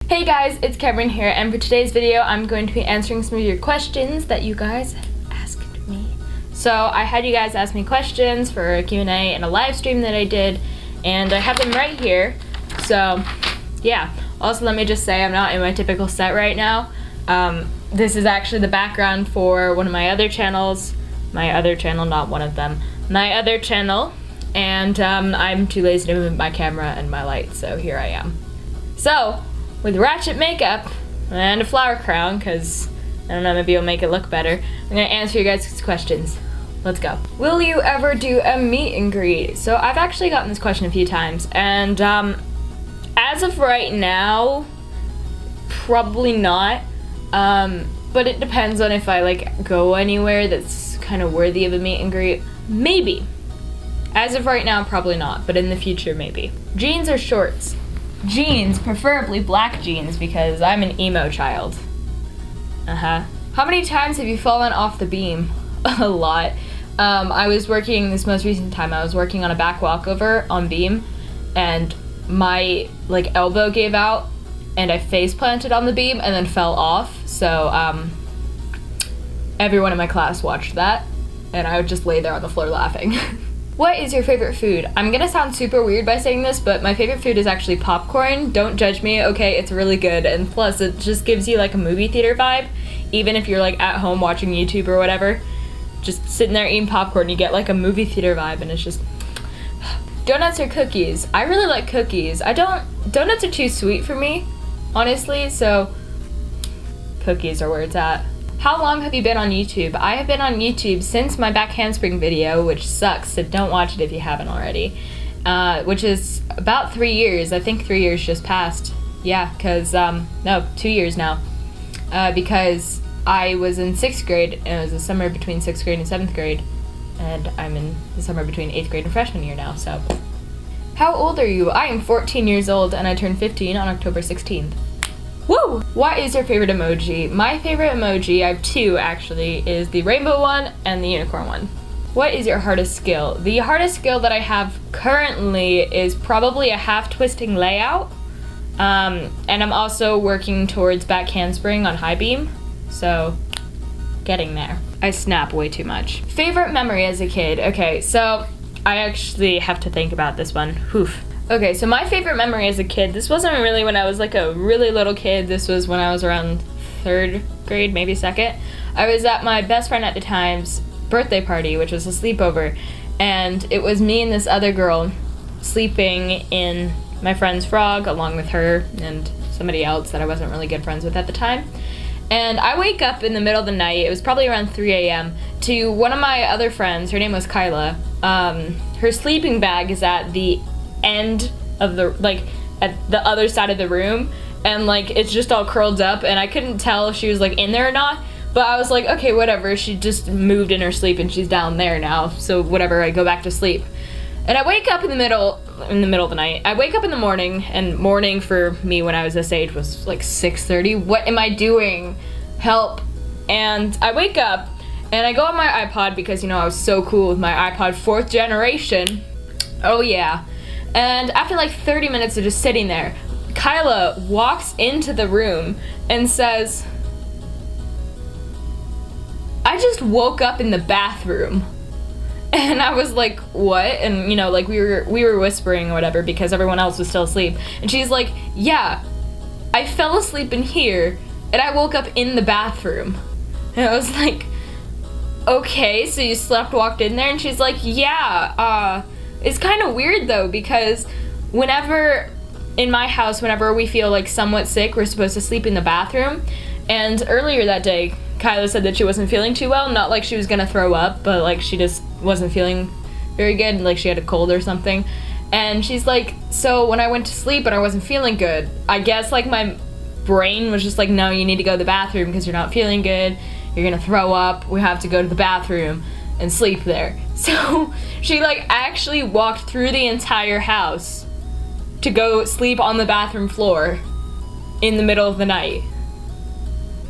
Hey guys, it's Cameron here, and for today's video I'm going to be answering some of your questions that you guys asked me. So I had you guys ask me questions for a Q&A in a live stream that I did, and I have them right here. So yeah, also let me just say I'm not in my typical set right now. This is actually the background for one of my other channels. My other channel, not one of them. My other channel, and I'm too lazy to move my camera and my light, so here I am. So, with ratchet makeup and a flower crown, because, I don't know, maybe it'll make it look better, I'm going to answer you guys' questions. Let's go. Will you ever do a meet and greet? So I've actually gotten this question a few times, and as of right now, probably not, but it depends on if I go anywhere that's kind of worthy of a meet and greet. Maybe. As of right now, probably not, but in the future, maybe. Jeans or shorts? Jeans, preferably black jeans, because I'm an emo child. How many times have you fallen off the beam? A lot. I was working, this most recent time, I was working on a back walkover on beam, and my elbow gave out, and I face planted on the beam and then fell off. So everyone in my class watched that, and I would just lay there on the floor laughing. What is your favorite food? I'm gonna sound super weird by saying this, but my favorite food is actually popcorn. Don't judge me, okay? It's really good, and plus it just gives you a movie theater vibe, even if you're at home watching YouTube or whatever. Just sitting there eating popcorn, you get a movie theater vibe, and it's just... Donuts or cookies? I really like cookies. Donuts are too sweet for me, honestly, so cookies are where it's at. How long have you been on YouTube? I have been on YouTube since my back handspring video, which sucks, so don't watch it if you haven't already, which is about 3 years. I think 3 years just passed. Yeah, because, no, 2 years now, because I was in 6th grade, and it was the summer between 6th grade and 7th grade, and I'm in the summer between 8th grade and freshman year now, so. How old are you? I am 14 years old, and I turned 15 on October 16th. Woo! What is your favorite emoji? My favorite emoji, I have two actually, is the rainbow one and the unicorn one. What is your hardest skill? The hardest skill that I have currently is probably a half twisting layout. And I'm also working towards back handspring on high beam. So, getting there. I snap way too much. Favorite memory as a kid? Okay, so I actually have to think about this one. Oof. Okay, so my favorite memory as a kid, this wasn't really when I was a really little kid, this was when I was around 3rd grade, maybe 2nd. I was at my best friend at the time's birthday party, which was a sleepover, and it was me and this other girl sleeping in my friend's frog along with her and somebody else that I wasn't really good friends with at the time. And I wake up in the middle of the night, it was probably around 3 a.m., to one of my other friends, her name was Kyla. Her sleeping bag is at the end of the, at the other side of the room, and it's just all curled up, and I couldn't tell if she was in there or not, but I was okay, whatever, she just moved in her sleep and she's down there now, so whatever, I go back to sleep. And I wake up in the middle of the night. I wake up in the morning, and morning for me when I was this age was 6:30. What am I doing? Help. And I wake up, and I go on my iPod because, I was so cool with my iPod 4th generation. Oh yeah. And after 30 minutes of just sitting there, Kyla walks into the room and says, I just woke up in the bathroom. And I was like, what? And we were whispering or whatever because everyone else was still asleep. And she's like, yeah, I fell asleep in here and I woke up in the bathroom. And I was like, okay, so you walked in there? And she's like, yeah, it's kind of weird though, because whenever, in my house, whenever we feel somewhat sick, we're supposed to sleep in the bathroom. And earlier that day, Kyla said that she wasn't feeling too well, not she was gonna throw up, but she just wasn't feeling very good, she had a cold or something. And she's like, so when I went to sleep and I wasn't feeling good, I guess my brain was just no, you need to go to the bathroom because you're not feeling good, you're gonna throw up, we have to go to the bathroom and sleep there. So she actually walked through the entire house to go sleep on the bathroom floor in the middle of the night.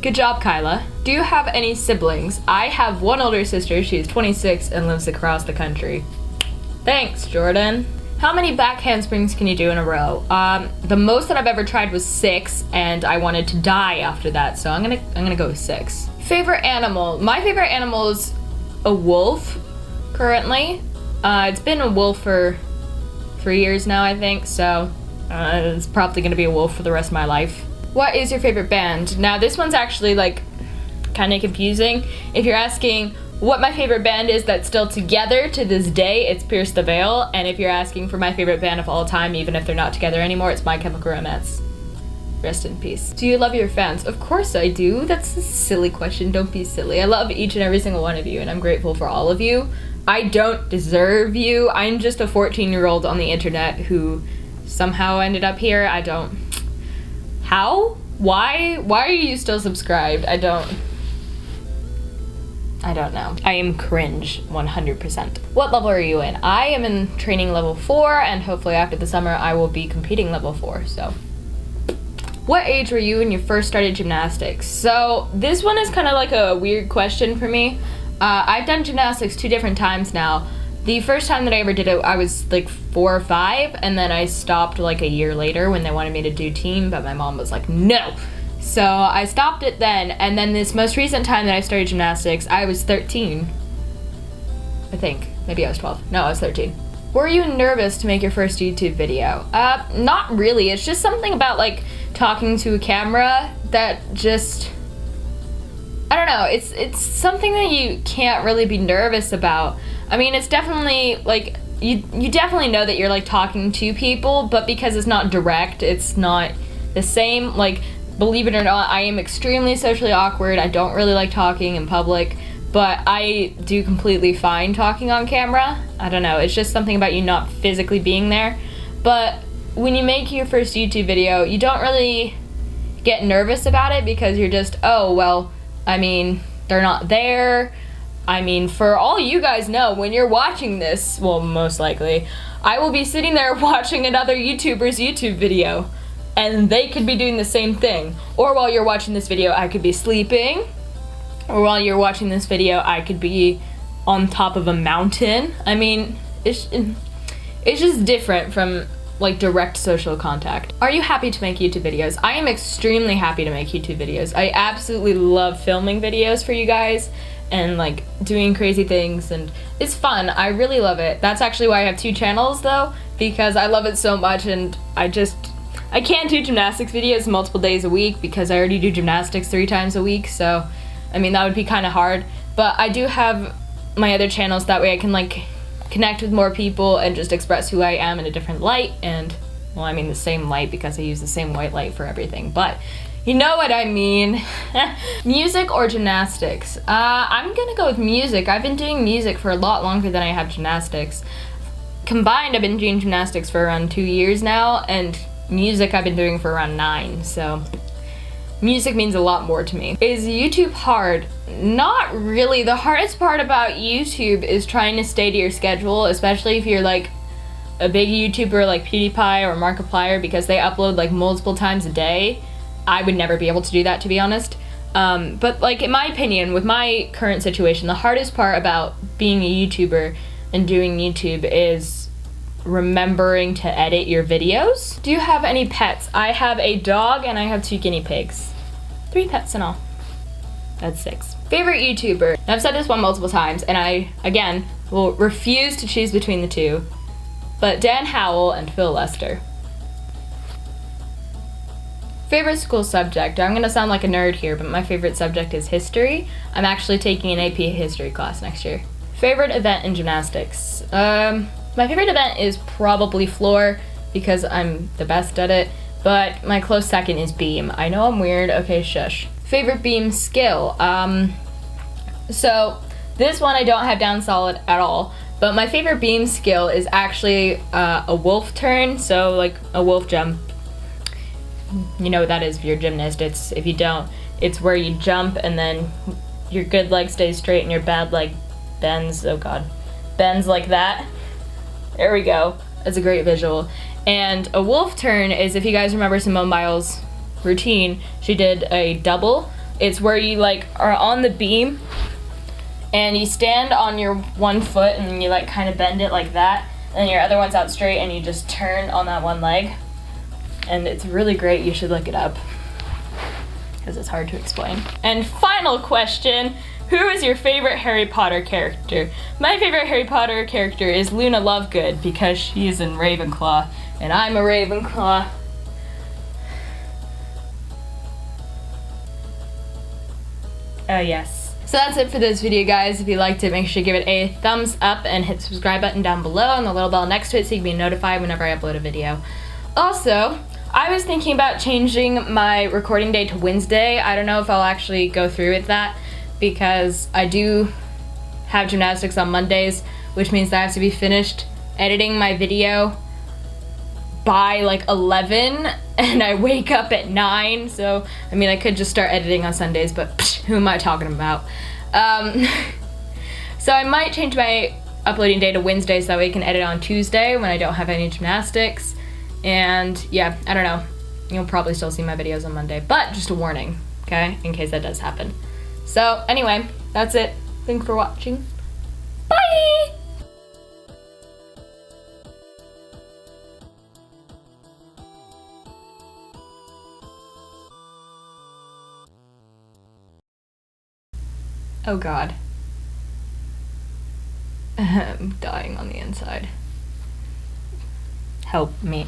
Good job, Kyla. Do you have any siblings? I have one older sister, she is 26 and lives across the country. Thanks, Jordan. How many back handsprings can you do in a row? The most that I've ever tried was 6, and I wanted to die after that, so I'm gonna go with 6. Favorite animal? My favorite animal is a wolf, currently. It's been a wolf for 3 years now, I think, so it's probably gonna be a wolf for the rest of my life. What is your favorite band? Now, this one's actually, like, kind of confusing. If you're asking what my favorite band is that's still together to this day, it's Pierce the Veil. And if you're asking for my favorite band of all time, even if they're not together anymore, it's My Chemical Romance. Rest in peace. Do you love your fans? Of course I do. That's a silly question. Don't be silly. I love each and every single one of you, and I'm grateful for all of you. I don't deserve you. I'm just a 14-year-old on the internet who somehow ended up here. I don't... How? Why? Why are you still subscribed? I don't know. I am cringe, 100%. What level are you in? I am in training level 4, and hopefully after the summer I will be competing level 4, so. What age were you when you first started gymnastics? So this one is kind of like a weird question for me. I've done gymnastics 2 different times now. The first time that I ever did it, I was like 4 or 5, and then I stopped like a year later when they wanted me to do team, but my mom was like, no! So I stopped it then, and then this most recent time that I started gymnastics, I was 13. I think. Maybe I was 12. No, I was 13. Were you nervous to make your first YouTube video? Not really. It's just something about like talking to a camera that just... I don't know, it's something that you can't really be nervous about. I mean, it's definitely, like, you definitely know that you're, like, talking to people, but because it's not direct, it's not the same. Like, believe it or not, I am extremely socially awkward. I don't really like talking in public, but I do completely fine talking on camera. I don't know, it's just something about you not physically being there. But when you make your first YouTube video, you don't really get nervous about it because you're just, oh, well, I mean, they're not there. I mean, for all you guys know, when you're watching this, well, most likely, I will be sitting there watching another YouTuber's YouTube video, and they could be doing the same thing. Or while you're watching this video, I could be sleeping. Or while you're watching this video, I could be on top of a mountain. I mean, it's just different from like direct social contact. Are you happy to make YouTube videos? I am extremely happy to make YouTube videos. I absolutely love filming videos for you guys and like doing crazy things, and it's fun. I really love it. That's actually why I have 2 channels though, because I love it so much, and I can't do gymnastics videos multiple days a week because I already do gymnastics 3 times a week, so I mean that would be kind of hard. But I do have my other channels, that way I can like connect with more people and just express who I am in a different light, and well, I mean the same light because I use the same white light for everything, but you know what I mean. Music or gymnastics? I'm gonna go with music. I've been doing music for a lot longer than I have gymnastics. Combined, I've been doing gymnastics for around 2 years now, and music I've been doing for around 9, so music means a lot more to me. Is YouTube hard? Not really. The hardest part about YouTube is trying to stay to your schedule, especially if you're like a big YouTuber like PewDiePie or Markiplier, because they upload like multiple times a day. I would never be able to do that, to be honest. But like in my opinion, with my current situation, the hardest part about being a YouTuber and doing YouTube is remembering to edit your videos. Do you have any pets? I have a dog and I have 2 guinea pigs. 3 pets in all. That's 6. Favorite YouTuber? Now, I've said this one multiple times, and I, again, will refuse to choose between the 2, but Dan Howell and Phil Lester. Favorite school subject? I'm gonna sound like a nerd here, but my favorite subject is history. I'm actually taking an AP history class next year. Favorite event in gymnastics? My favorite event is probably floor because I'm the best at it, but my close second is beam. I know I'm weird, okay, shush. Favorite beam skill? So this one I don't have down solid at all, but my favorite beam skill is actually a wolf turn, so like a wolf jump. You know what that is if you're a gymnast. If you don't, it's where you jump and then your good leg stays straight and your bad leg bends, oh god, bends like that. There we go. That's a great visual. And a wolf turn is, if you guys remember Simone Biles' routine, she did a double. It's where you like are on the beam and you stand on your one foot and you like kind of bend it like that, and your other one's out straight, and you just turn on that one leg. And it's really great. You should look it up because it's hard to explain. And final question, who is your favorite Harry Potter character? My favorite Harry Potter character is Luna Lovegood because she's in Ravenclaw, and I'm a Ravenclaw. Oh yes. So that's it for this video, guys. If you liked it, make sure to give it a thumbs up and hit the subscribe button down below and the little bell next to it so you can be notified whenever I upload a video. Also, I was thinking about changing my recording day to Wednesday. I don't know if I'll actually go through with that because I do have gymnastics on Mondays, which means that I have to be finished editing my video by like 11 and I wake up at 9, so I mean I could just start editing on Sundays, but psh, who am I talking about? So I might change my uploading day to Wednesday so that way I can edit on Tuesday when I don't have any gymnastics. And yeah, I don't know, you'll probably still see my videos on Monday, but just a warning, okay, in case that does happen. So anyway, that's it. Thanks for watching. Bye! Oh God. I'm dying on the inside. Help me.